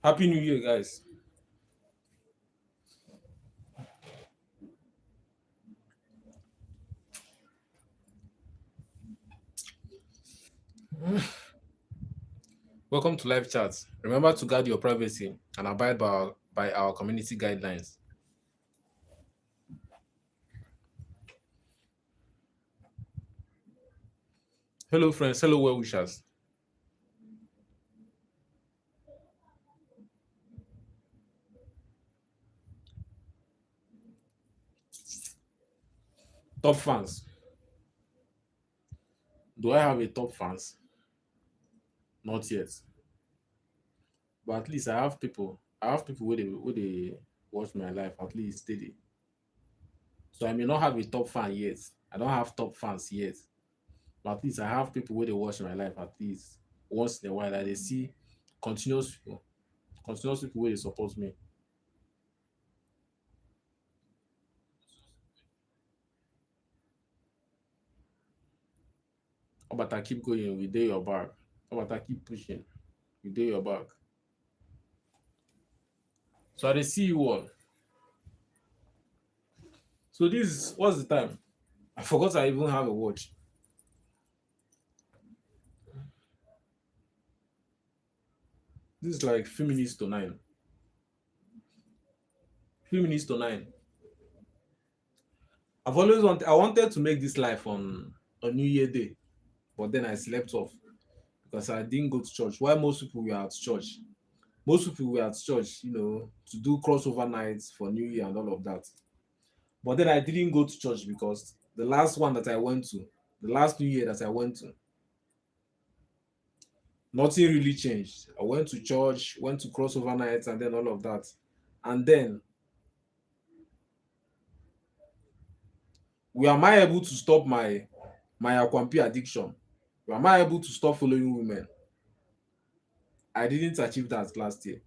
Happy New Year, guys. Welcome to Live Chats. Remember to guard your privacy and abide by our community guidelines. Hello, friends. Hello, well wishers. Top fans. Do I have a top fans? Not yet. But at least I have people. I have people where they watch my life at least steady. So I may not have a top fan yet. I don't have top fans yet. But at least I have people where they watch my life at least once in a while. That they see continuous people, continuous people where they support me. How about I keep going? We do your back. How about I keep pushing? We do your back. So I dey see you all. So this what's the time? I forgot I even have a watch. This is like few minutes to 9. Few minutes to 9. I wanted to make this live on New Year Day, but then I slept off because I didn't go to church. Why most people were at church? Most people were at church, to do crossover nights for New Year and all of that. But then I didn't go to church because the last one that I went to, the last New Year that I went to, nothing really changed. I went to church, went to crossover nights, and then all of that. And then, am I able to stop my Akwampi addiction? Am I able to stop following women? I didn't achieve that last year.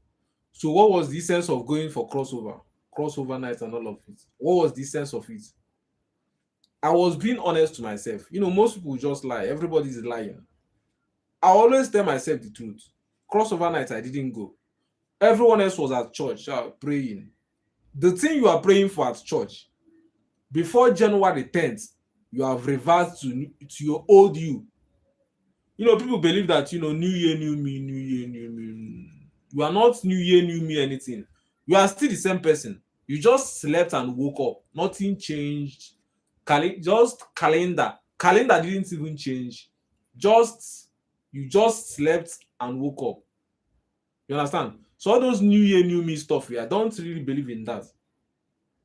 So what was the sense of going for crossover nights and all of it? What was the sense of it? I was being honest to myself. Most people just lie. Everybody's lying. I always tell myself the truth. Crossover nights, I didn't go. Everyone else was at church praying. The thing you are praying for at church, before January 10th, you have reversed to your old you. People believe that, new year, new me, new year, new me. You are not new year, new me anything. You are still the same person. You just slept and woke up. Nothing changed. Just calendar. Calendar didn't even change. You just slept and woke up. You understand? So all those new year, new me stuff, I don't really believe in that.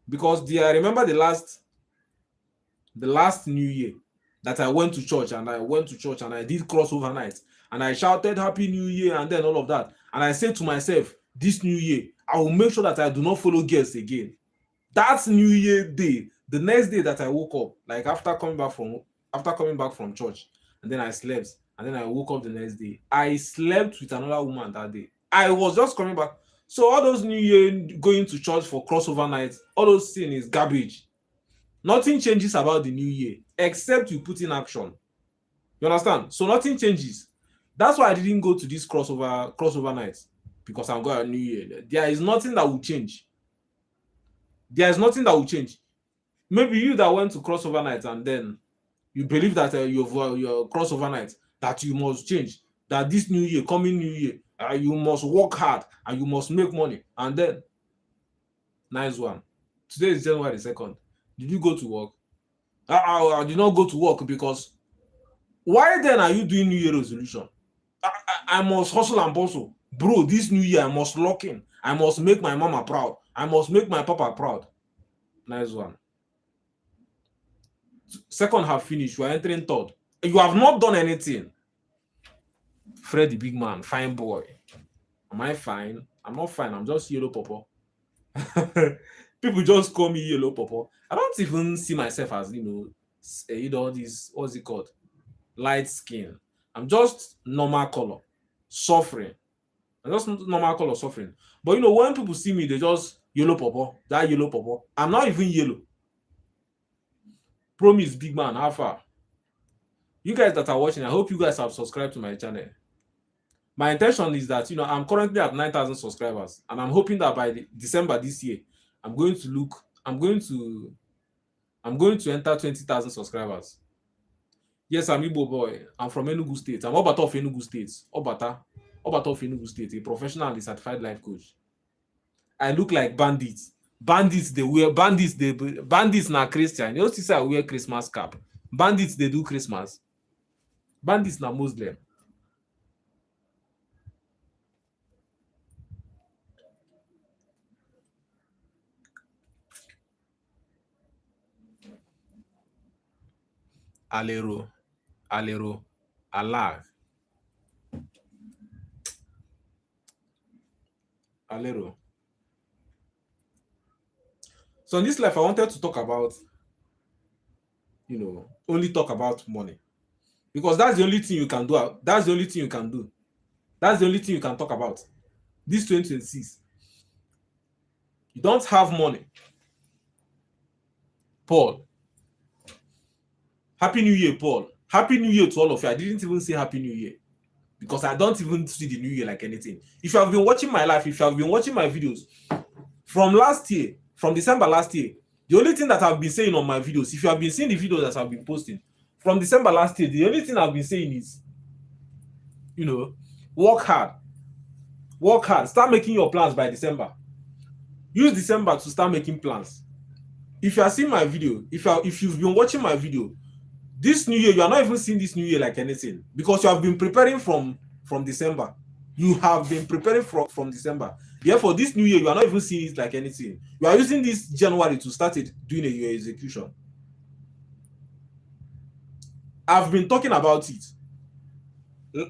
Because I remember the last new year that I went to church and I did crossover nights and I shouted happy new year and then all of that. And I said to myself, this new year, I will make sure that I do not follow girls again. That's New Year day. The next day that I woke up, like after coming back from church, and then I slept, and then I woke up the next day. I slept with another woman that day. I was just coming back. So all those New Year going to church for crossover nights, all those things is garbage. Nothing changes about the new year except you put in action. You understand? So nothing changes. That's why I didn't go to this crossover nights because I'm going to New Year. There is nothing that will change. There is nothing that will change. Maybe you that went to crossover nights and then you believe that your crossover night that you must change. That this new year, coming new year, you must work hard and you must make money. And then, nice one. Today is January 2nd. Did you go to work? I did not go to work because why then are you doing New Year resolution? I must hustle and bustle. Bro, this new year I must lock in. I must make my mama proud. I must make my papa proud. Nice one. Second half finished. You are entering third. You have not done anything. Fred the big man, fine boy. Am I fine? I'm not fine. I'm just yellow purple. People just call me yellow purple. I don't even see myself as this what's it called? Light skin. I'm just normal color, suffering. I'm just normal color suffering. But when people see me, they just yellow purple. That yellow purple. I'm not even yellow. Promise big man, how far? You guys that are watching, I hope you guys have subscribed to my channel. My intention is that, I'm currently at 9,000 subscribers, and I'm hoping that by December this year, I'm going to enter 20,000 subscribers. Yes, I'm Igbo boy. I'm from Enugu State. I'm Obata of Enugu State. Obata of Enugu State, a professional and certified life coach. I look like bandits. Bandits na Christian. You know, see, I wear Christmas cap. Bandits, they do Christmas. Bandits na Muslim. Alero, alive. Alero. So in this life, I wanted to talk about, only talk about money. Because that's the only thing you can do. That's the only thing you can do. That's the only thing you can talk about. This 2026. You don't have money. Paul. Happy New Year, Paul. Happy New Year to all of you. I didn't even say Happy New Year, because I don't even see the New Year like anything. If you have been watching my life, if you have been watching my videos from last year, from December last year, the only thing that I've been saying on my videos, if you have been seeing the videos that I've been posting from December last year, the only thing I've been saying is, work hard. Work hard. Start making your plans by December. Use December to start making plans. If you are seeing my video, if you've been watching my video, this New Year, you are not even seeing this New Year like anything, because you have been preparing from December. You have been preparing from December. Therefore, this New Year, you are not even seeing it like anything. You are using this January to start doing your execution. I've been talking about it.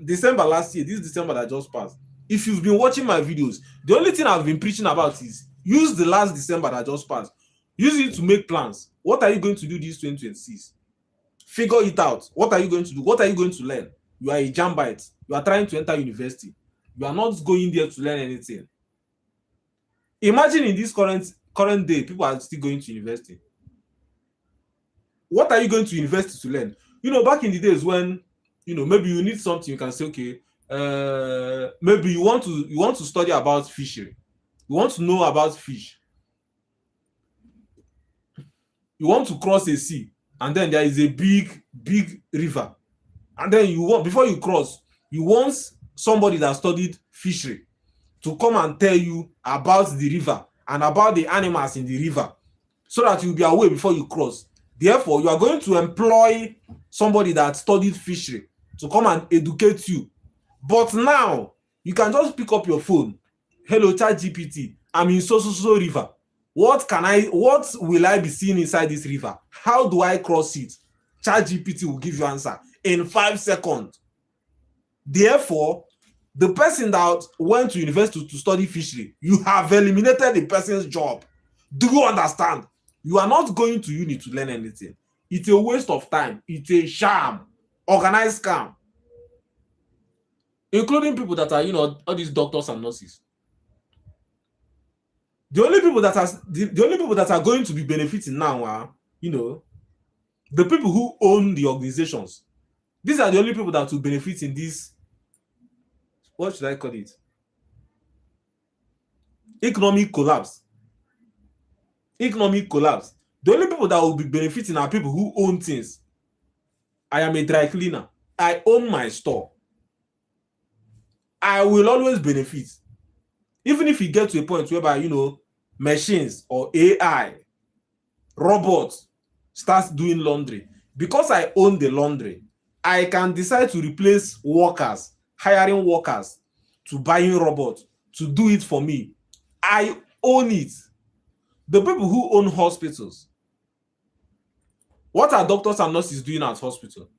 December last year, this December that just passed. If you've been watching my videos, the only thing I've been preaching about is use the last December that just passed. Use it to make plans. What are you going to do this 2026? Figure it out. What are you going to do? What are you going to learn? You are a jambite. You are trying to enter university. You are not going there to learn anything. Imagine in this current day, people are still going to university. What are you going to university to learn? Back in the days when, maybe you need something, you can say, okay, maybe you want to study about fishery. You want to know about fish. You want to cross a sea, and then there is a big river, and then before you cross, you want somebody that studied fishery to come and tell you about the river and about the animals in the river, so that you'll be aware before you cross. Therefore, you are going to employ somebody that studied fishery to come and educate you. But now, you can just pick up your phone. Hello, ChatGPT. I'm in so river. What will I be seeing inside this river? How do I cross it? ChatGPT will give you answer in 5 seconds. Therefore, the person that went to university to study fishery, you have eliminated the person's job. Do you understand? You are not going to uni to learn anything. It's a waste of time. It's a sham, organized scam. Including people that are, all these doctors and nurses. The only people that are going to be benefiting now are, the people who own the organizations. These are the only people that will benefit in this, what should I call it? Economic collapse. Economic collapse. The only people that will be benefiting are people who own things. I am a dry cleaner. I own my store. I will always benefit. Even if you get to a point whereby, machines or AI, robots starts doing laundry. Because I own the laundry, I can decide to replace workers, hiring workers, to buying robots, to do it for me. I own it. The people who own hospitals, what are doctors and nurses doing at hospital?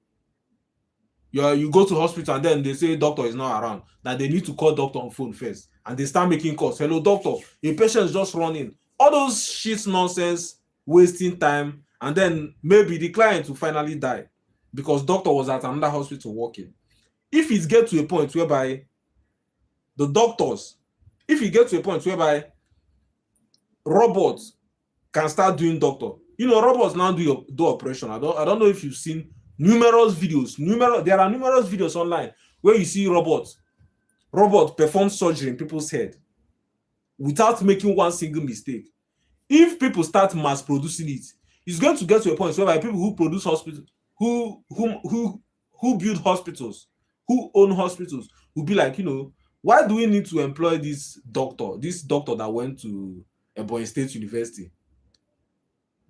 You go to hospital and then they say doctor is not around, that they need to call doctor on phone first, and they start making calls. Hello doctor, a patient is just running. All those shit nonsense, wasting time, and then maybe the client will finally die because doctor was at another hospital working. If it gets to a point whereby the doctors, if you get to a point whereby robots can start doing doctor, robots now do operation. I don't know if you've seen numerous videos. There are numerous videos online where you see robots Robot perform surgery in people's head without making one single mistake. If people start mass producing it, it's going to get to a point whereby people who produce hospitals, who build hospitals, who own hospitals, will be like, why do we need to employ this doctor that went to Ebonyi State University,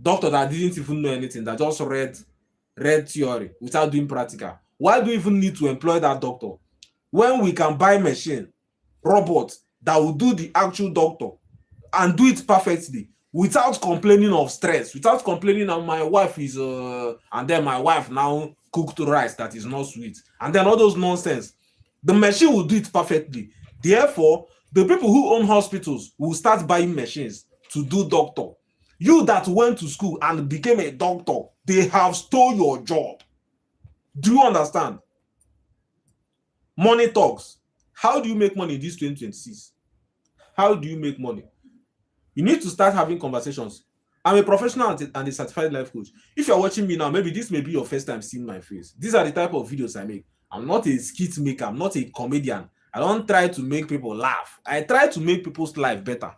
doctor that didn't even know anything, that just read theory without doing practical? Why do we even need to employ that doctor when we can buy machine, robot that will do the actual doctor and do it perfectly without complaining of stress, without complaining that my wife is and then my wife now cooked rice that is not sweet, and then all those nonsense? The machine will do it perfectly. Therefore, the people who own hospitals will start buying machines to do doctor. You that went to school and became a doctor, they have stole your job. Do you understand? Money talks. How do you make money in this 2026? How do you make money? You need to start having conversations. I'm a professional and a certified life coach. If you're watching me now, maybe this may be your first time seeing my face. These are the type of videos I make. I'm not a skit maker. I'm not a comedian. I don't try to make people laugh. I try to make people's life better.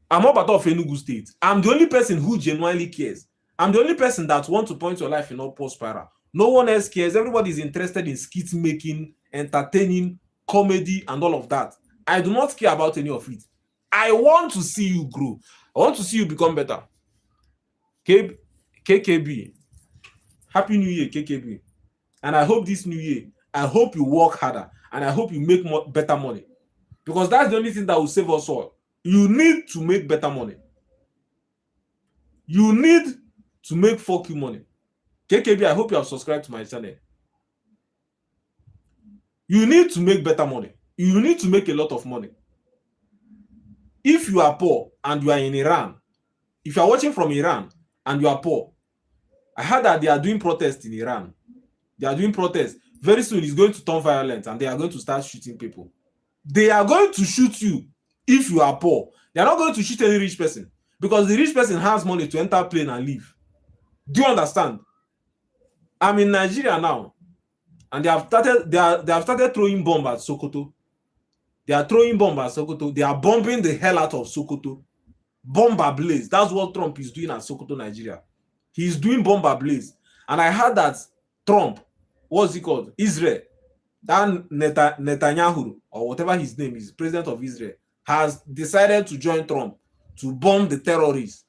I'm Obata of Enugu State. I'm the only person who genuinely cares. I'm the only person that wants to point your life in upward spiral. No one else cares. Everybody is interested in skit making, entertaining, comedy, and all of that. I do not care about any of it. I want to see you grow. I want to see you become better. KKB. Happy New Year, KKB. And I hope this new year, I hope you work harder and I hope you make better money. Because that's the only thing that will save us all. You need to make better money. You need to make fuck you money. KKB, I hope you have subscribed to my channel. You need to make better money. You need to make a lot of money. If you are poor and you are in Iran, if you are watching from Iran and you are poor, I heard that they are doing protests in Iran. They are doing protests. Very soon it's going to turn violent and they are going to start shooting people. They are going to shoot you if you are poor. They are not going to shoot any rich person because the rich person has money to enter plane and leave. Do you understand? I'm in Nigeria now and they have started throwing bombs at Sokoto. They are throwing bombs at Sokoto. They are bombing the hell out of Sokoto. Bomb ablaze. That's what Trump is doing at Sokoto, Nigeria. He's doing bomb ablaze. And I heard that Trump, what's he called? Israel, that Netanyahu, or whatever his name is, president of Israel, has decided to join Trump to bomb the terrorists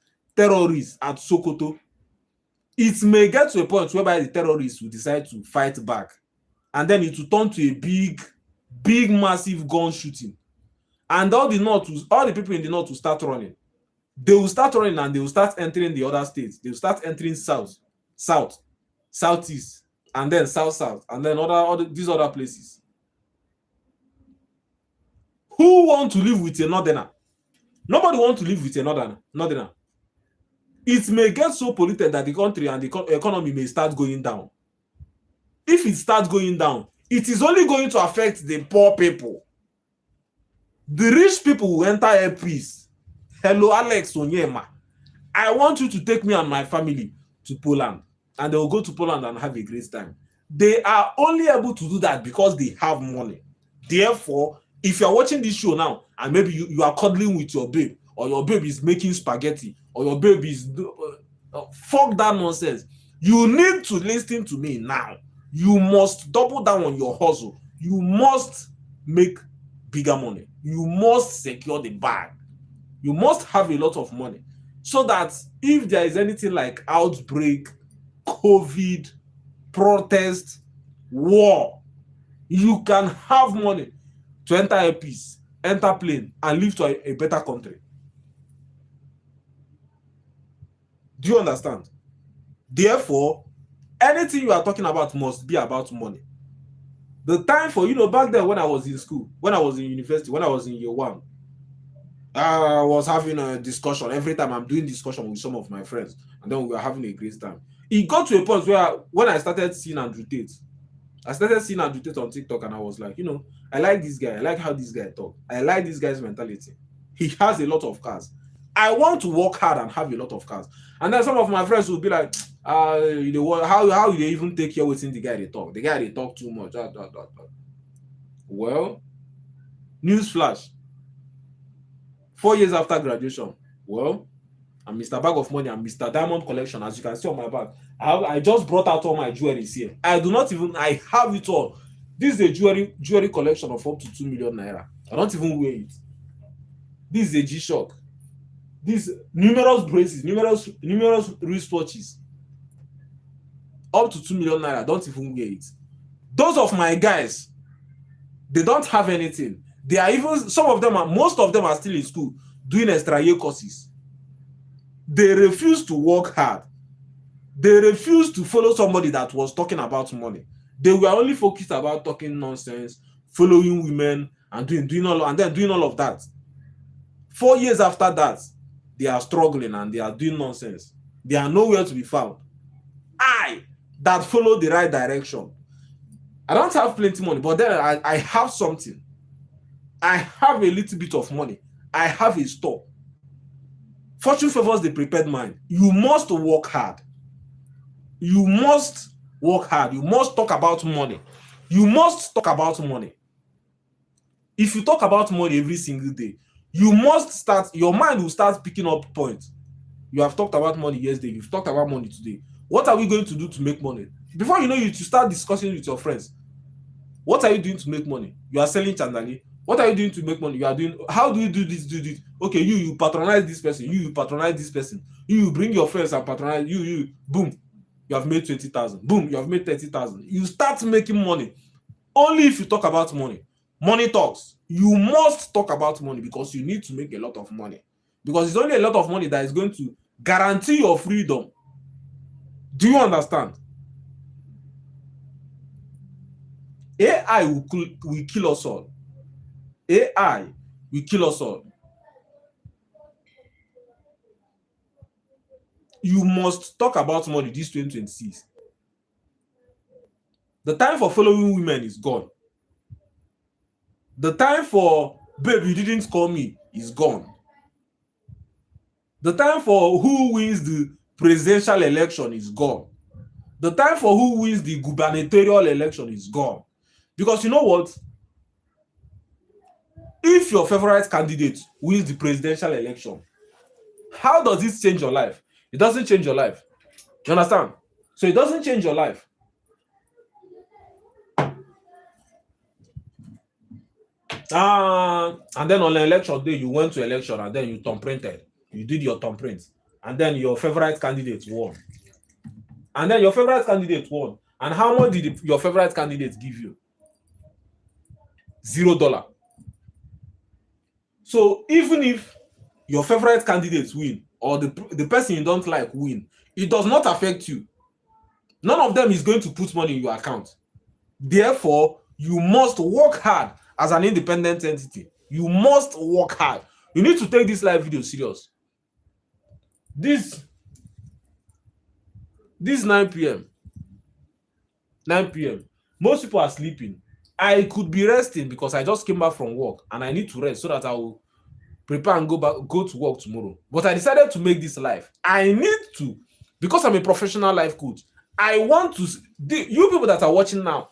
at Sokoto. It may get to a point whereby the terrorists will decide to fight back. And then it will turn to a big, massive gun shooting. And all the people in the north will start running. They will start running and they will start entering the other states. They will start entering south, southeast, and then south, and then these other places. Who want to live with a northerner? Nobody wants to live with a northerner. It may get so polluted that the country and the economy may start going down. If it starts going down, it is only going to affect the poor people. The rich people will enter a peace. Hello, Alex Onyema. I want you to take me and my family to Poland. And they will go to Poland and have a great time. They are only able to do that because they have money. Therefore, if you are watching this show now, and maybe you are cuddling with your babe, or your babe is making spaghetti, or your babe is... fuck that nonsense. You need to listen to me now. You must double down on your hustle. You must make bigger money. You must secure the bag. You must have a lot of money so that if there is anything like outbreak, COVID, protest, war, you can have money to enter a peace, enter plane, and live to a better country. Do you understand? Therefore, anything you are talking about must be about money. The time for, back then when I was in school, when I was in university, when I was in year one, I was having a discussion. Every time I'm doing discussion with some of my friends, and then we were having a great time. It got to a point where when I started seeing Andrew Tate, on TikTok, and I was like, I like this guy. I like how this guy talks. I like this guy's mentality. He has a lot of cars. I want to work hard and have a lot of cars. And then some of my friends will be like, how they even take care within the guy they talk? The guy they talk too much. Well, news flash. 4 years after graduation, well, I'm Mr. Bag of Money. I'm Mr. Diamond Collection. As you can see on my bag, I just brought out all my jewelry here. I have it all. This is a jewelry collection of up to 2 million naira. I don't even wear it. This is a G-Shock. These numerous braces, numerous wristwatches. Up to 2 million naira. I don't even wear it. Those of my guys, they don't have anything. They are even, most of them are still in school doing extra year courses. They refuse to work hard. They refuse to follow somebody that was talking about money. They were only focused about talking nonsense, following women, and doing all of that. 4 years after that, they are struggling and they are doing nonsense. They are nowhere to be found. I, that follow the right direction, I don't have plenty money, but then I have something. I have a little bit of money. I have a store. Fortune favors the prepared mind. You must work hard. You must work hard. You must talk about money. You must talk about money. If you talk about money every single day, your mind will start picking up points. You have talked about money yesterday. You've talked about money today. What are we going to do to make money? Before you know it, you start discussing with your friends. What are you doing to make money? You are selling chandali. What are you doing to make money? You are doing, how do you do this, Okay, you patronize this person. You patronize this person. You bring your friends and patronize. Boom. You have made 20,000. Boom, you have made 30,000. You start making money. Only if you talk about money. Money talks. You must talk about money because you need to make a lot of money. Because it's only a lot of money that is going to guarantee your freedom. Do you understand? AI will kill us all. AI will kill us all. You must talk about money this 2026. The time for following women is gone. The time for, babe, you didn't call me, is gone. The time for who wins the presidential election is gone. The time for who wins the gubernatorial election is gone. Because you know what? If your favorite candidate wins the presidential election, how does this change your life? It doesn't change your life. You understand? So it doesn't change your life. And then on the election day, you went to election and then you thumb printed. You did your thumb print. And then your favorite candidate won. And how much did your favorite candidate give you? $0. So even if your favorite candidates win or the person you don't like win, it does not affect you. None of them is going to put money in your account. Therefore, you must work hard as an independent entity. You must work hard. You need to take this live video serious. This 9 p.m. 9 p.m. Most people are sleeping. I could be resting because I just came back from work and I need to rest so that I will prepare and go to work tomorrow. But I decided to make this live. I need to, because I'm a professional life coach. I want to, you people that are watching now,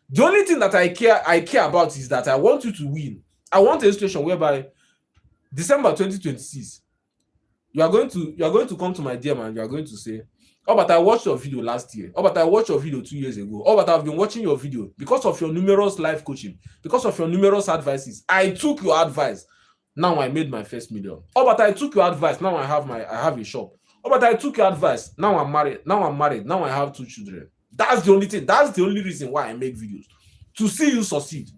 the only thing that I care about is that I want you to win. I want a situation whereby December 2026, you are going to come to my DM and you are going to say, oh, but I watched your video last year. Oh, but I watched your video 2 years ago. Oh, but I've been watching your video because of your numerous life coaching, because of your numerous advices. I took your advice. Now I made my first million. Oh, but I took your advice. Now I have a shop. Oh, but I took your advice. Now I'm married. Now I have 2 children. That's the only thing. That's the only reason why I make videos. To see you succeed.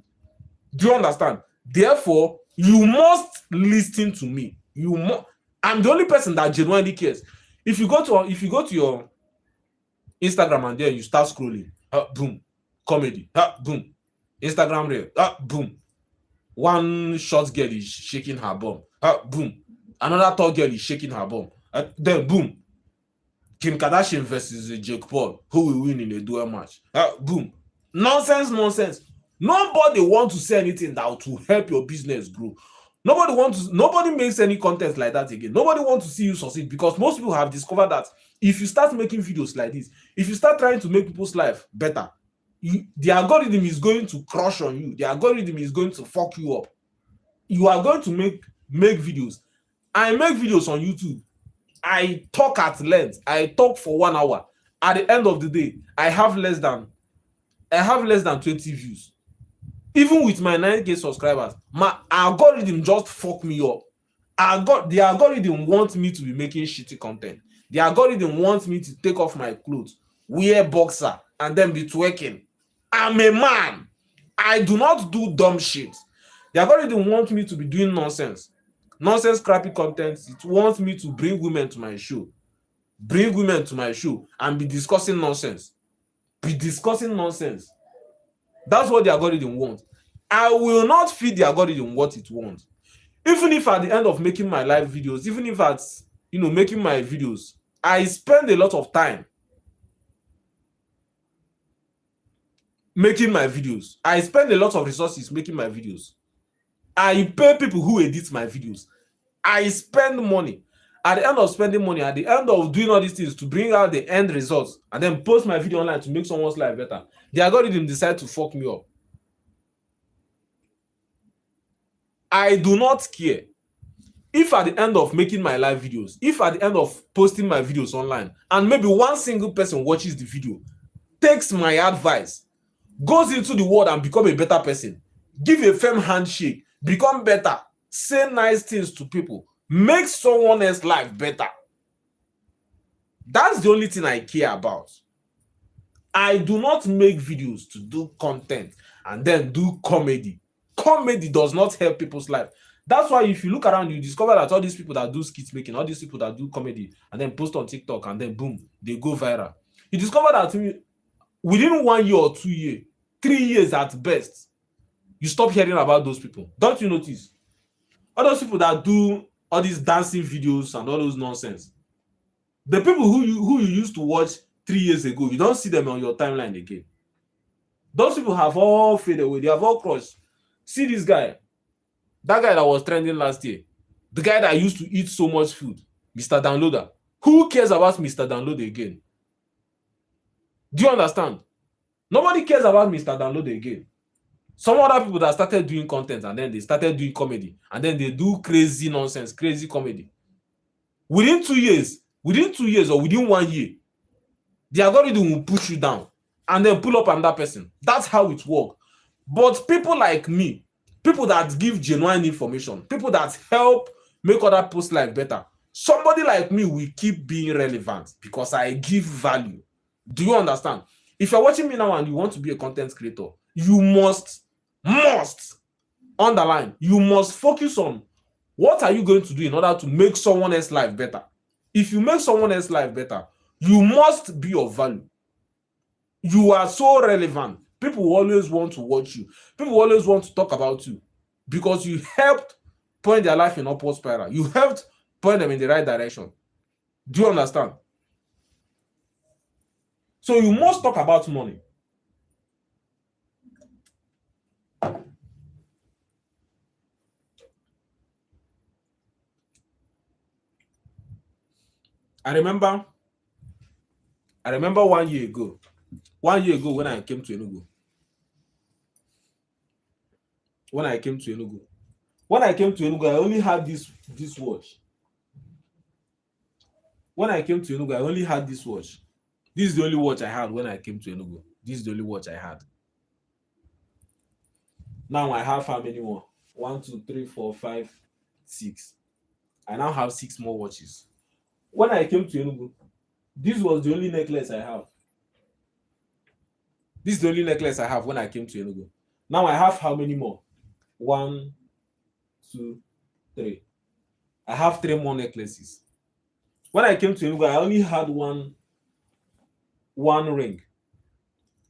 Do you understand? Therefore, you must listen to me. I'm the only person that genuinely cares. If you go to your Instagram and then you start scrolling, boom, comedy, boom, Instagram reel, boom, one short girl is shaking her bum, boom, another tall girl is shaking her bum, then boom, Kim Kardashian versus Jake Paul, who will win in a duel match, boom, nonsense. Nobody wants to say anything that will help your business grow. Nobody makes any content like that again. Nobody wants to see you succeed because most people have discovered that if you start making videos like this, if you start trying to make people's life better, the algorithm is going to crush on you. The algorithm is going to fuck you up. You are going to make videos. I make videos on YouTube. I talk at length. I talk for 1 hour. At the end of the day, I have less than 20 views. Even with my 9K subscribers, my algorithm just fuck me up. The algorithm wants me to be making shitty content. The algorithm wants me to take off my clothes, wear boxer, and then be twerking. I'm a man. I do not do dumb shit. The algorithm wants me to be doing nonsense, crappy content. It wants me to bring women to my show, and be discussing nonsense. That's what the algorithm wants. I will not feed the algorithm what it wants. Even if at the end of making my live videos, even if at making my videos, I spend a lot of time making my videos. I spend a lot of resources making my videos. I pay people who edit my videos. I spend money. At the end of spending money, at the end of doing all these things to bring out the end results and then post my video online to make someone's life better, the algorithm decide to fuck me up. I do not care if at the end of making my live videos, if at the end of posting my videos online, and maybe one single person watches the video, takes my advice, goes into the world and become a better person, give a firm handshake, become better, say nice things to people, make someone else's life better. That's the only thing I care about. I do not make videos to do content and then do comedy. Comedy does not help people's life. That's why if you look around, you discover that all these people that do skit making, all these people that do comedy and then post on TikTok and then boom, they go viral. You discover that within 1 year or 2 years, 3 years at best, you stop hearing about those people. Don't you notice? All those people that do all these dancing videos and all those nonsense, the people who you used to watch 3 years ago, you don't see them on your timeline again. Those people have all faded away. They have all crossed. See this guy, that guy that was trending last year, the guy that used to eat so much food, Mr. Downloader. Who cares about Mr. Downloader again? Do you understand? Nobody cares about Mr. Downloader again. Some other people that started doing content and then they started doing comedy and then they do crazy nonsense, crazy comedy. Within 2 years or within 1 year, the algorithm will push you down and then pull up another person. That's how it works. But people like me, people that give genuine information, people that help make other people's life better, somebody like me will keep being relevant because I give value. Do you understand? If you're watching me now and you want to be a content creator, you must underline, you must focus on what are you going to do in order to make someone else's life better. If you make someone else's life better, you must be of value. You are so relevant. People always want to watch you. People always want to talk about you because you helped point their life in upward spiral. You helped point them in the right direction. Do you understand? So you must talk about money. I remember 1 year ago. 1 year ago when I came to Enugu. When I came to Enugu, I only had this watch. When I came to Enugu, I only had this watch. This is the only watch I had when I came to Enugu. This is the only watch I had. Now I have how many more? 1, 2, 3, 4, 5, 6. I now have 6 more watches. When I came to Enugu, this was the only necklace I have. This is the only necklace I have when I came to Enugu. Now I have how many more? 1, 2, 3. I have 3 more necklaces. When I came to Enugu, I only had one ring.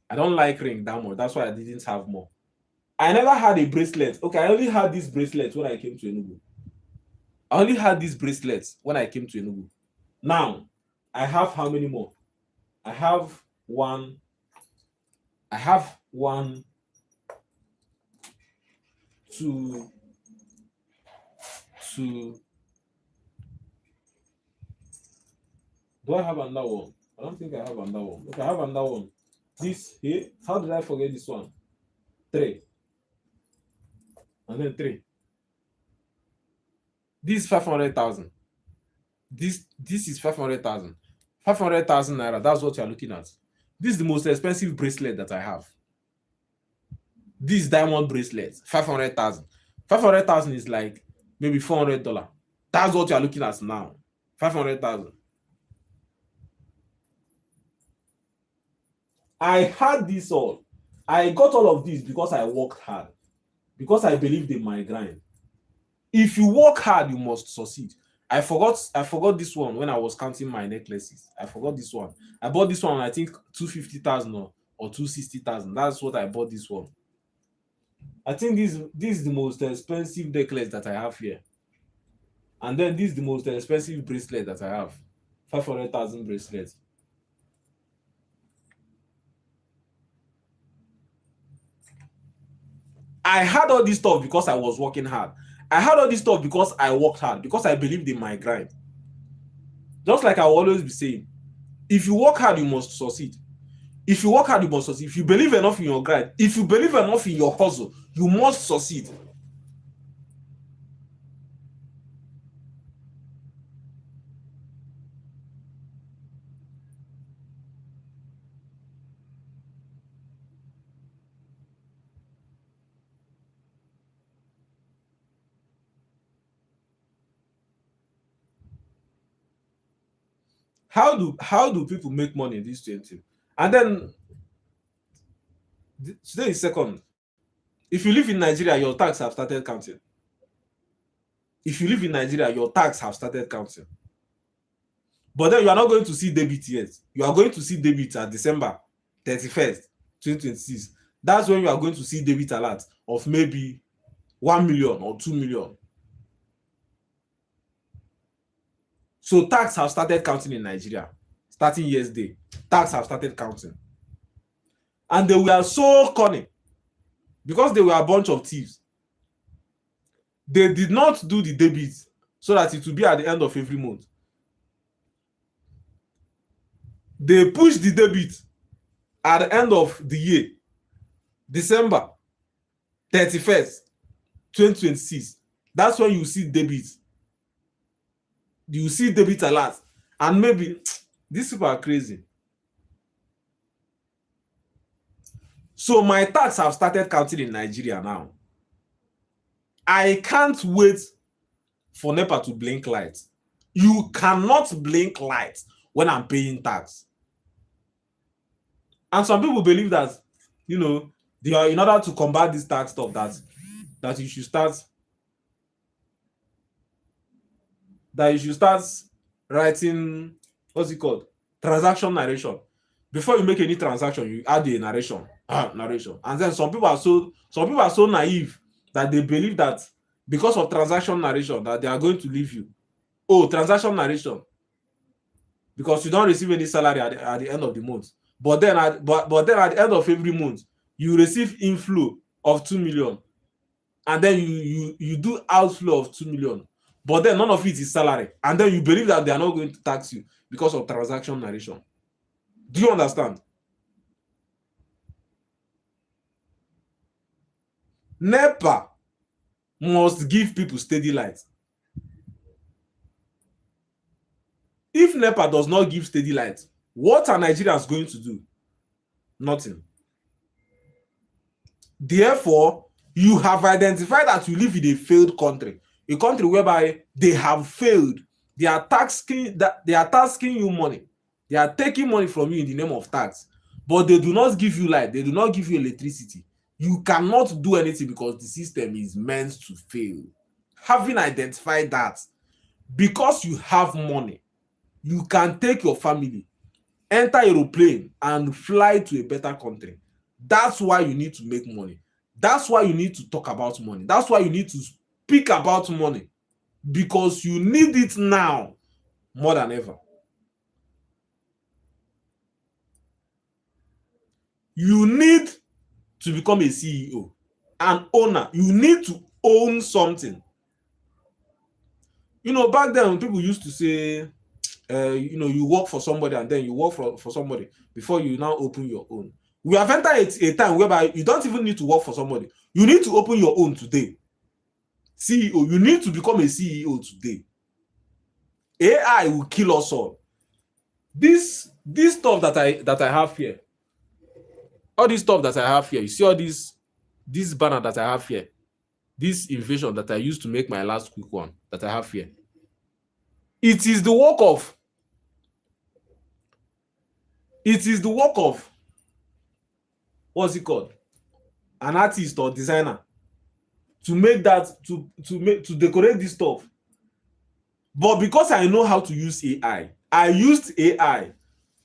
I don't like ring that much. That's why I didn't have more. I never had a bracelet. Okay, I only had this bracelet when I came to Enugu. I only had these bracelets when I came to Enugu. Now, I have how many more? I have one, 2, 2. Do I have another one? I don't think I have another one. Okay, I have another one. This here, how did I forget this one? 3. And then 3. This is 500,000. This is 500,000. 500,000 naira. That's what you are looking at. This is the most expensive bracelet that I have. This diamond bracelet, 500,000. 500,000 is like maybe $400. That's what you are looking at now. 500,000. I had this all. I got all of this because I worked hard. Because I believed in my grind. If you work hard, you must succeed. I forgot this one when I was counting my necklaces. I forgot this one. I bought this one, I think 250,000 or 260,000. That's what I bought this one. I think this is the most expensive necklace that I have here. And then this is the most expensive bracelet that I have. 500,000 bracelets. I had all this stuff because I was working hard. I had all this stuff because I worked hard, because I believed in my grind. Just like I will always be saying, if you work hard, you must succeed. If you work hard, you must succeed. If you believe enough in your grind, if you believe enough in your hustle, you must succeed. How do people make money in this 20? And then today is second. If you live in Nigeria, your tax have started counting. If you live in Nigeria, your tax have started counting. But then you are not going to see debit yet. You are going to see debit at December 31st, 2026. That's when you are going to see debit alert of maybe 1 million or 2 million. So tax have started counting in Nigeria. Starting yesterday, tax have started counting. And they were so cunning because they were a bunch of thieves. They did not do the debit so that it will be at the end of every month. They pushed the debit at the end of the year, December 31st, 2026. That's when you see debit. You see debit alert. And maybe these people are crazy. So my tax have started counting in Nigeria now. I can't wait for NEPA to blink lights. You cannot blink lights when I'm paying tax. And some people believe that, you know, they are, in order to combat this tax stuff, that you should start writing, what's it called? Transaction narration. Before you make any transaction, you add a narration. Narration. And then some people are so naive that they believe that because of transaction narration that they are going to leave you. Oh, transaction narration. Because you don't receive any salary at the end of the month. But then at the end of every month, you receive inflow of 2 million. And then you do outflow of 2 million. But then none of it is salary. And then you believe that they are not going to tax you because of transaction narration. Do you understand? NEPA must give people steady light. If NEPA does not give steady light, what are Nigerians going to do? Nothing. Therefore, you have identified that you live in a failed country, a country whereby they have failed. They are tasking you money. They are taking money from you in the name of tax, but they do not give you light. They do not give you electricity. You cannot do anything because the system is meant to fail. Having identified that, because you have money, you can take your family, enter aeroplane, and fly to a better country. That's why you need to make money. That's why you need to talk about money. That's why you need to speak about money, because you need it now more than ever. You need to become a CEO, an owner. You need to own something. You know, back then people used to say, you know, you work for somebody and then you work for somebody before you now open your own. We have entered a time whereby you don't even need to work for somebody. You need to open your own today. CEO, you need to become a CEO today. AI will kill us all. This stuff that I have here, all this stuff that I have here, you see all this banner that I have here, this invasion that I used to make my last quick one that I have here. It is the work of what's it called? An artist or designer to make that, to decorate this stuff. But because I know how to use AI, I used AI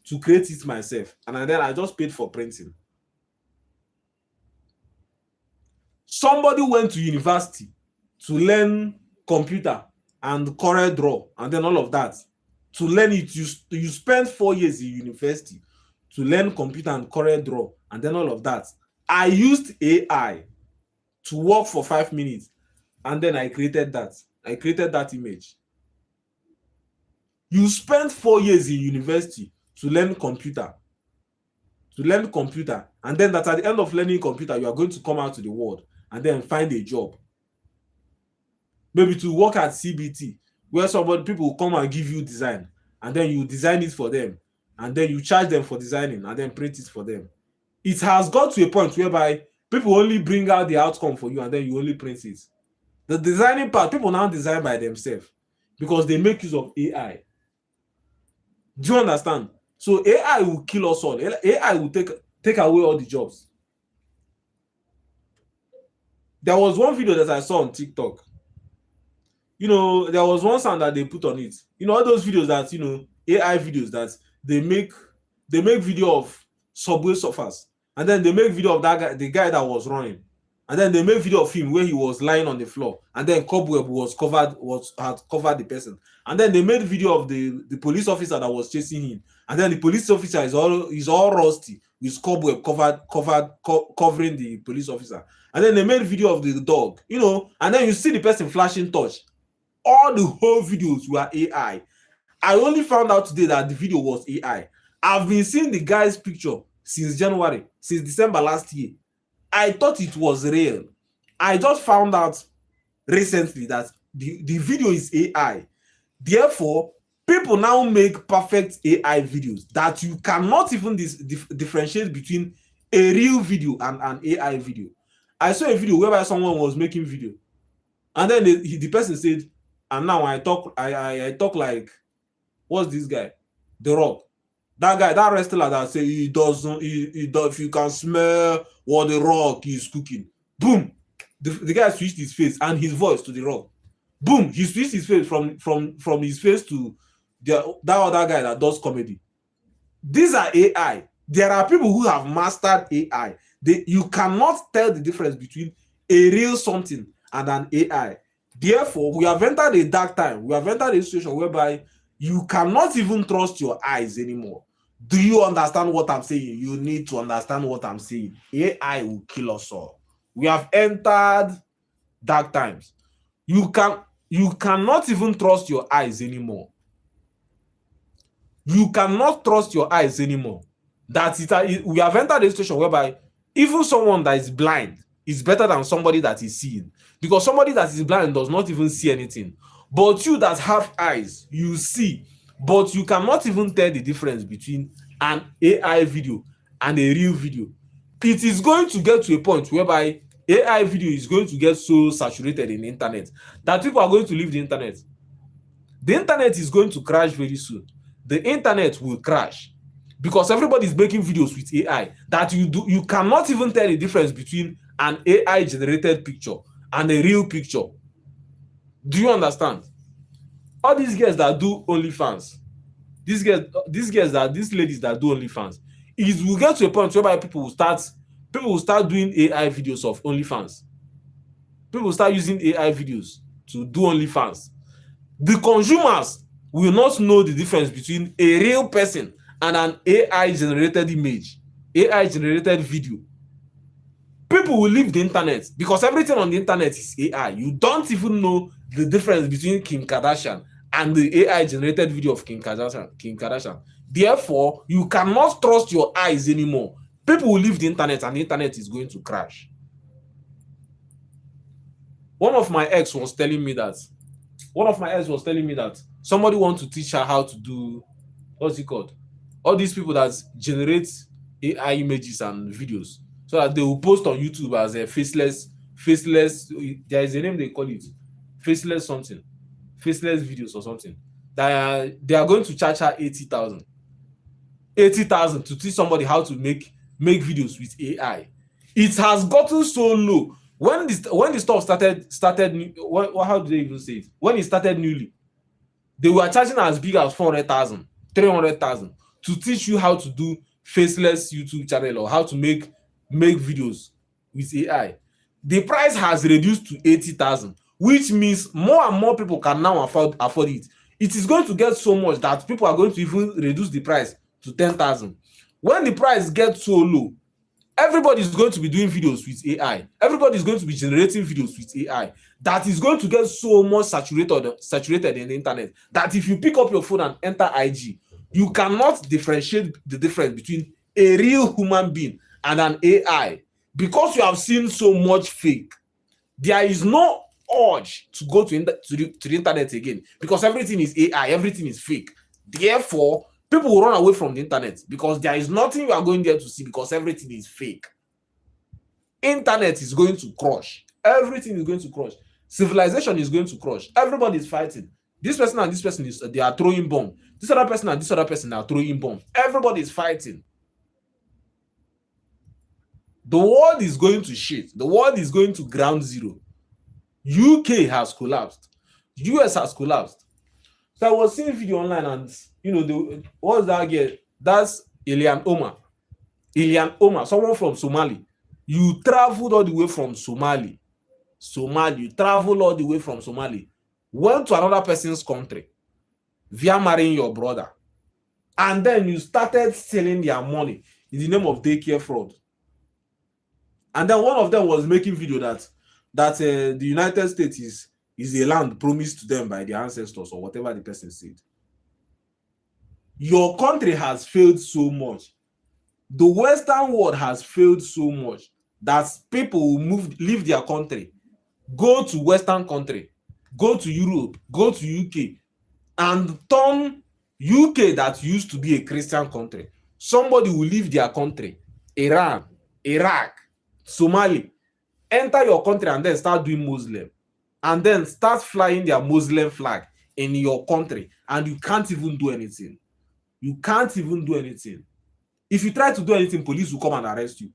to create it myself, and then I just paid for printing. Somebody went to university to learn computer and CorelDRAW and then all of that. To learn it, you spent 4 years in university to learn computer and CorelDRAW and then all of that. I used AI to work for 5 minutes, and then I created that. I created that image. You spent 4 years in university to learn computer. And then that at the end of learning computer, you are going to come out to the world and then find a job. Maybe to work at CBT, where people will come and give you design, and then you design it for them, and then you charge them for designing, and then print it for them. It has got to a point whereby people only bring out the outcome for you, and then you only print it. The designing part, people now design by themselves because they make use of AI. Do you understand? So AI will kill us all. AI will take away all the jobs. There was one video that I saw on TikTok. There was one sound that they put on it. All those videos that, AI videos that they make video of subway surfers, and then they make video of that guy, the guy that was running, and then they make video of him where he was lying on the floor, and then cobweb had covered the person, and then they made video of the police officer that was chasing him, and then the police officer is all rusty with cobweb covering the police officer, and then they made video of the dog, and then you see the person flashing torch. All the whole videos were AI. I only found out today that the video was AI. I've been seeing the guy's picture since December last year. I thought it was real. I just found out recently that the video is AI. Therefore, people now make perfect AI videos that you cannot even differentiate between a real video and an AI video. I saw a video whereby someone was making video, and then the person said, and now I talk like, what's this guy? The Rock. That guy, that wrestler that say he does, if you can smell what The Rock is cooking. Boom. The guy switched his face and his voice to The Rock. Boom. He switched his face from his face to that other guy that does comedy. These are AI. There are people who have mastered AI. You cannot tell the difference between a real something and an AI. Therefore, we have entered a dark time. We have entered a situation whereby you cannot even trust your eyes anymore. Do you understand what I'm saying? You need to understand what I'm saying. AI will kill us all. We have entered dark times. You cannot even trust your eyes anymore. You cannot trust your eyes anymore. We have entered a situation whereby even someone that is blind is better than somebody that is seeing. Because somebody that is blind does not even see anything. But you that have eyes, you see. But you cannot even tell the difference between an AI video and a real video. It is going to get to a point whereby AI video is going to get so saturated in the internet that people are going to leave the internet. The internet is going to crash very soon. The internet will crash because everybody is making videos with AI that you cannot even tell the difference between an AI generated picture and a real picture. Do you understand? All these girls that do OnlyFans, these ladies that do OnlyFans, it will get to a point whereby people will start doing AI videos of OnlyFans. People will start using AI videos to do OnlyFans. The consumers will not know the difference between a real person and an AI generated image, AI generated video. People will leave the internet because everything on the internet is AI. You don't even know the difference between Kim Kardashian and the AI generated video of Kim Kardashian. Therefore, you cannot trust your eyes anymore. People will leave the internet and the internet is going to crash. One of my ex was telling me that somebody wants to teach her how to do, what's it called? All these people that generate AI images and videos so that they will post on YouTube as a faceless, there is a name they call it, faceless something, faceless videos or something. They are going to charge her 80,000 to teach somebody how to make videos with AI. It has gotten so low. When the stuff started, how do they even say it? When it started newly, they were charging as big as 400,000, 300,000 to teach you how to do faceless YouTube channel or how to make videos with AI. The price has reduced to 80,000, which means more and more people can now afford it. It is going to get so much that people are going to even reduce the price to 10,000. When the price gets so low, everybody is going to be doing videos with AI. Everybody is going to be generating videos with AI. That is going to get so much saturated in the internet that if you pick up your phone and enter IG, you cannot differentiate the difference between a real human being and an AI, because you have seen so much fake. There is no urge to go to the internet again, because everything is AI, everything is fake. Therefore, people will run away from the internet because there is nothing you are going there to see, because everything is fake. Internet is going to crush. Everything is going to crush. Civilization is going to crush. Everybody is fighting. This person and this person they are throwing bomb. This other person and this other person are throwing bomb. Everybody is fighting. The world is going to shit. The world is going to ground zero. UK has collapsed. US has collapsed. So I was seeing video online and what's that girl? That's Ilhan Omar. Ilhan Omar, someone from Somali. You traveled all the way from Somali. You traveled all the way from Somali. Went to another person's country via marrying your brother. And then you started selling their money in the name of daycare fraud. And then one of them was making video that the United States is a land promised to them by their ancestors or whatever the person said. Your country has failed so much. The Western world has failed so much that people will leave their country, go to Western country, go to Europe, go to UK, and turn UK that used to be a Christian country. Somebody will leave their country, Iran, Iraq, Somali, enter your country and then start doing Muslim, and then start flying their Muslim flag in your country, and you can't even do anything. You can't even do anything. If you try to do anything, police will come and arrest you.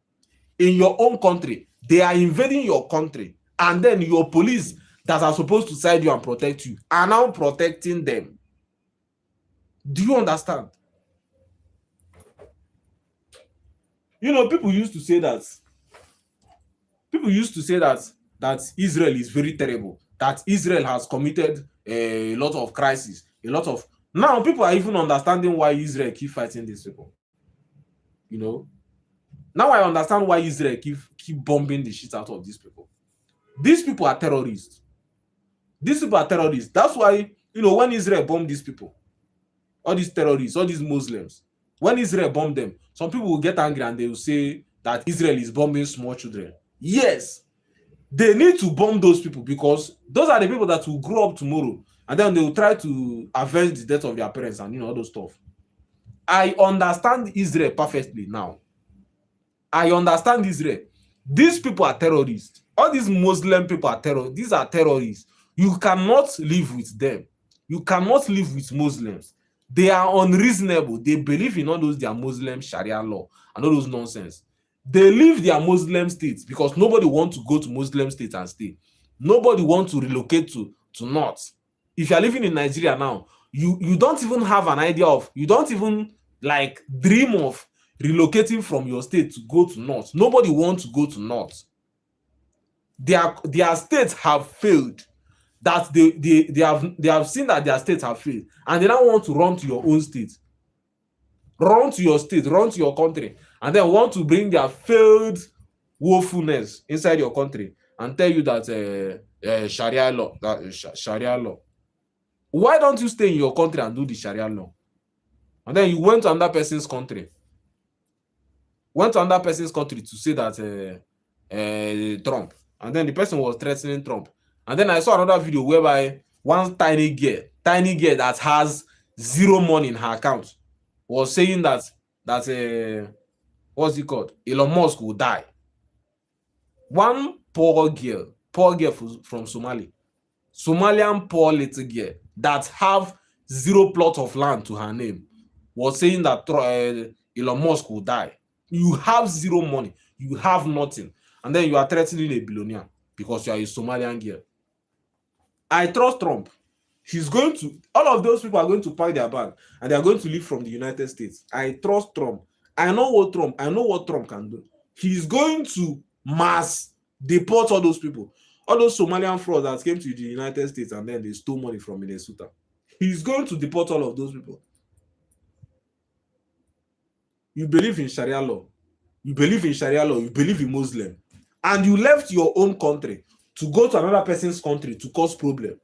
In your own country, they are invading your country, and then your police that are supposed to side you and protect you are now protecting them. Do you understand? People used to say that Israel is very terrible, that Israel has committed a lot of crises, now people are even understanding why Israel keep fighting these people. Now I understand why Israel keep bombing the shit out of these people. These people are terrorists. That's why, when Israel bombed these people, all these terrorists, all these Muslims, when Israel bombed them, some people will get angry and they will say that Israel is bombing small children. Yes, they need to bomb those people, because those are the people that will grow up tomorrow and then they will try to avenge the death of their parents and all those stuff. I understand Israel perfectly now. I understand Israel. These people are terrorists. All these Muslim people are terrorists. These are terrorists. You cannot live with them. You cannot live with Muslims. They are unreasonable. They believe in all those their Muslim Sharia law and all those nonsense. They leave their Muslim states because nobody wants to go to Muslim states and stay. Nobody wants to relocate to North. If you are living in Nigeria now, you don't even have an idea of, you don't even dream of relocating from your state to go to North. Nobody wants to go to North. Their states have failed. That they have seen that their states have failed, and they now want to run to your own state, run to your state, run to your country, and then want to bring their failed woefulness inside your country and tell you that Sharia law. Why don't you stay in your country and do the Sharia law? And then you went to another person's country went to another person's country to say that Trump, and then the person was threatening Trump. And then I saw another video whereby one tiny girl that has zero money in her account was saying that what's it called? Elon Musk will die. One poor girl from Somalian poor little girl that have zero plot of land to her name was saying that Elon Musk will die. You have zero money, you have nothing, and then you are threatening a billionaire because you are a Somalian girl. I trust Trump. He's going to, all of those people are going to pack their bag and they are going to leave from the United States. I trust Trump. I know what Trump can do. He's going to mass deport all those people, all those Somalian frauds that came to the United States and then they stole money from Minnesota. He's going to deport all of those people. You believe in Sharia law, you believe in Muslim, and you left your own country to go to another person's country to cause problem.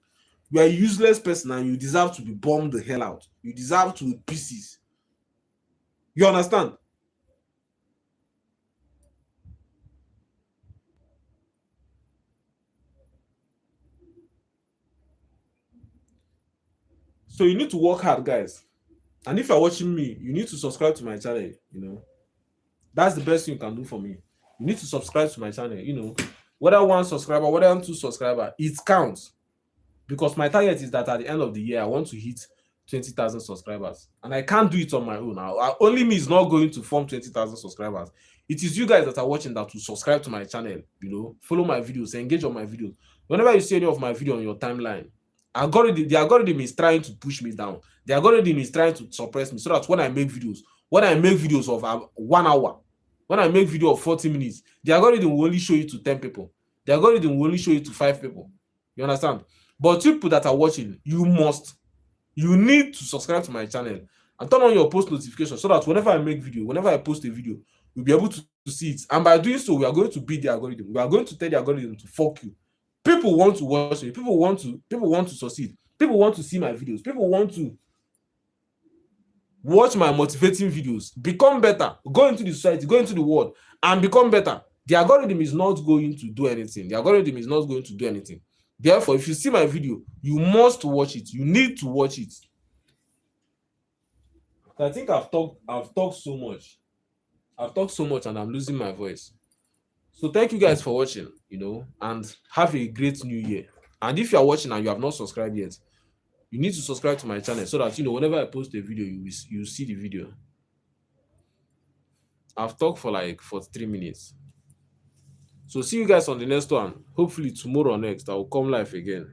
You are a useless person and you deserve to be bombed the hell out. You deserve to be pieces. You understand? So you need to work hard, guys. And if you're watching me, you need to subscribe to my channel. That's the best thing you can do for me. You need to subscribe to my channel. Whether 1 subscriber, whether 2 subscriber, it counts. Because my target is that at the end of the year, I want to hit 20,000 subscribers. And I can't do it on my own. Only me is not going to form 20,000 subscribers. It is you guys that are watching that will subscribe to my channel, follow my videos, engage on my videos. Whenever you see any of my video on your timeline, the algorithm is trying to push me down. The algorithm is trying to suppress me so that when I make videos of 1 hour, when I make video of 40 minutes, the algorithm will only show you to 10 people. The algorithm will only show you to 5 people. You understand? But people that are watching, you need to subscribe to my channel and turn on your post notification so that whenever I post a video, you'll be able to see it. And by doing so, we are going to beat the algorithm. We are going to tell the algorithm to fuck you. People want to watch me. People want to succeed. People want to see my videos. People want to watch my motivating videos. Become better. Go into the society, go into the world, and become better. The algorithm is not going to do anything. Therefore, if you see my video, you must watch it. You need to watch it. I think I've talked so much. And I'm losing my voice. So thank you guys for watching, and have a great new year. And if you are watching and you have not subscribed yet, you need to subscribe to my channel so that whenever I post a video, you see the video. I've talked for like 43 minutes. So see you guys on the next one. Hopefully tomorrow or next, I will come live again.